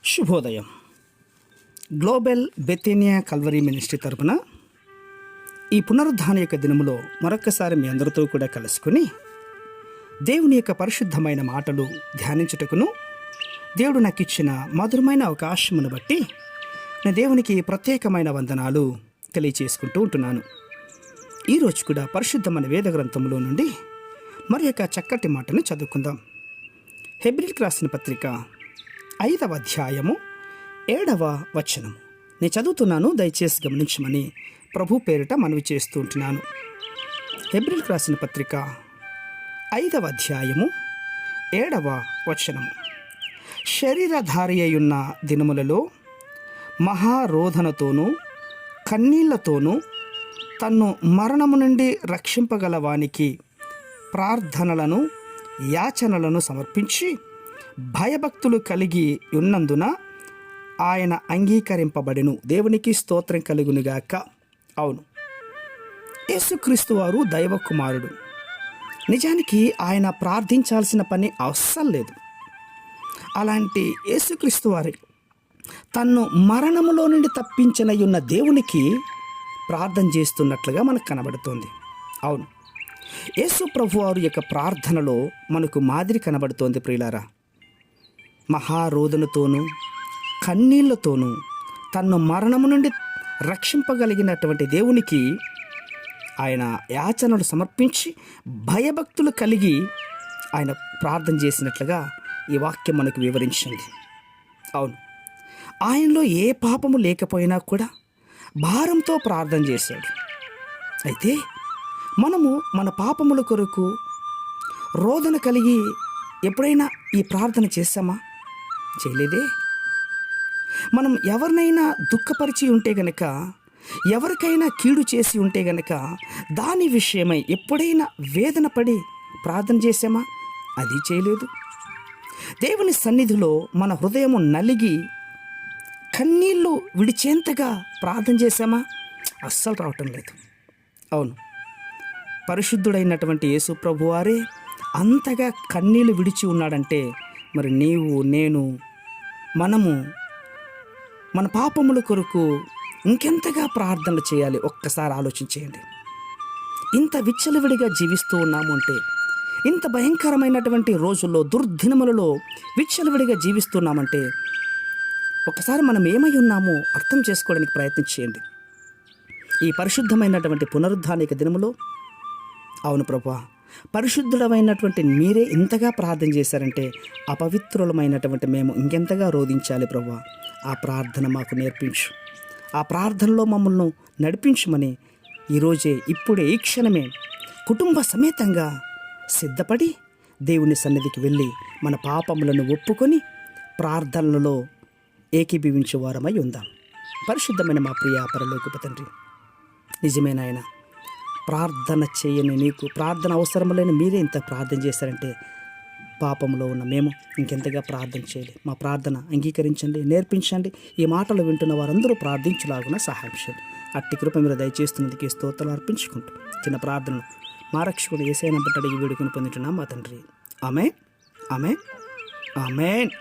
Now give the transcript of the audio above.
శుభోదయం. Global బెతేనియా Calvary ministry తరపున ఈ పునరుద్ధాన యొక్క దినములో మరొక్కసారి మీ అందరితో కూడా కలుసుకుని దేవుని యొక్క పరిశుద్ధమైన మాటలు ధ్యానించుటకును దేవుడు నాకు ఇచ్చిన మధురమైన అవకాశమును బట్టి నా దేవునికి ప్రత్యేకమైన వందనాలు తెలియచేసుకుంటూ ఉంటున్నాను. ఈరోజు కూడా పరిశుద్ధమైన వేద గ్రంథంలో నుండి మరి యొక్క చక్కటి మాటను చదువుకుందాం. హెబ్రీయులకు రాసిన పత్రిక 5వ అధ్యాయము 7వ వచనము నేను చదువుతున్నాను, దయచేసి గమనించమని ప్రభు పేరిట మనవి చేస్తూ ఉంటున్నాను. హెబ్రీయులకు రాసిన పత్రిక 5వ అధ్యాయము 7వ వచనము. శరీరధారి అయ్యున్న దినములలో మహారోధనతోనూ కన్నీళ్లతోనూ తన్ను మరణము నుండి రక్షింపగల వానికి ప్రార్థనలను యాచనలను సమర్పించి భయభక్తులు కలిగి ఉన్నందున ఆయన అంగీకరింపబడెను. దేవునికి స్తోత్రం కలుగునుగాక. అవును, యేసుక్రీస్తు వారు దైవ కుమారుడు. నిజానికి ఆయన ప్రార్థించాల్సిన పని అవసరం లేదు. అలాంటి యేసుక్రీస్తు వారి తన్ను మరణములో నుండి తప్పించనయున్న దేవునికి ప్రార్థన చేస్తున్నట్లుగా మనకు కనబడుతోంది. అవును, యేసు ప్రభు వారి యొక్క ప్రార్థనలో మనకు మాదిరి కనబడుతోంది. ప్రియులారా, మహారోదనతోనూ కన్నీళ్లతోనూ తన్ను మరణము నుండి రక్షింపగలిగినటువంటి దేవునికి ఆయన యాచనలు సమర్పించి భయభక్తులు కలిగి ఆయన ప్రార్థన చేసినట్లుగా ఈ వాక్యం మనకు వివరించింది. అవును, ఆయనలో ఏ పాపము లేకపోయినా కూడా భారంతో ప్రార్థన చేశాడు. అయితే మనము మన పాపముల కొరకు రోదన కలిగి ఎప్పుడైనా ఈ ప్రార్థన చేశామా? చేయలేదే. మనం ఎవరినైనా దుఃఖపరిచి ఉంటే గనక, ఎవరికైనా కీడు చేసి ఉంటే గనక దాని విషయమై ఎప్పుడైనా వేదన పడి ప్రార్థన చేశామా? అది చేయలేదు. దేవుని సన్నిధిలో మన హృదయము నలిగి కన్నీళ్ళు విడిచేంతగా ప్రార్థన చేశామా? అస్సలు రావటం లేదు. అవును, పరిశుద్ధుడైనటువంటి యేసు ప్రభువారే అంతగా కన్నీళ్ళు విడిచి ఉన్నాడంటే మరి నీవు నేను మనము మన పాపముల కొరకు ఇంకెంతగా ప్రార్థనలు చేయాలి? ఒక్కసారి ఆలోచించేయండి. ఇంత విచ్చలవిడిగా జీవిస్తూ ఉన్నాము అంటే, ఇంత భయంకరమైనటువంటి రోజుల్లో దుర్దినములలో విచ్చలవిడిగా జీవిస్తున్నామంటే ఒకసారి మనం ఏమై ఉన్నామో అర్థం చేసుకోవడానికి ప్రయత్నం చేయండి. ఈ పరిశుద్ధమైనటువంటి పునరుద్ధానిక దినములో అవును ప్రభువా, పరిశుద్ధుడమైనటువంటి మీరే ఇంతగా ప్రార్థన చేశారంటే అపవిత్రులమైనటువంటి మేము ఇంకెంతగా రోధించాలి ప్రభువా? ఆ ప్రార్థన మాకు నేర్పించు, ఆ ప్రార్థనలో మమ్మల్ని నడిపించమని ఈరోజే ఇప్పుడే ఈ క్షణమే కుటుంబ సమేతంగా సిద్ధపడి దేవుని సన్నిధికి వెళ్ళి మన పాపములను ఒప్పుకొని ప్రార్థనలలో ఏకీభవించే వారమై ఉందాం. పరిశుద్ధమైన మా ప్రియ పరలోకపు తండ్రి, నిజమే నాయన, ప్రార్థన చేయని నీకు ప్రార్థన అవసరం లేని మీరే ఇంత ప్రార్థన చేశారంటే పాపంలో ఉన్న మేము ఇంకెంతగా ప్రార్థన చేయాలి? మా ప్రార్థన అంగీకరించండి, నేర్పించండి. ఈ మాటలు వింటున్న వారందరూ ప్రార్థించలాగున సహాయం చేయండి. అట్టి కృప మీరు దయచేస్తున్నందుకు స్తోత్రాలు అర్పించుకుంటూ చిన్న ప్రార్థనలు మా రక్షకుడు యేసయ్య బట్టి అడిగి వేడుకొని పొందుతున్నాం మా తండ్రి. ఆమేన్, ఆమేన్, ఆమేన్.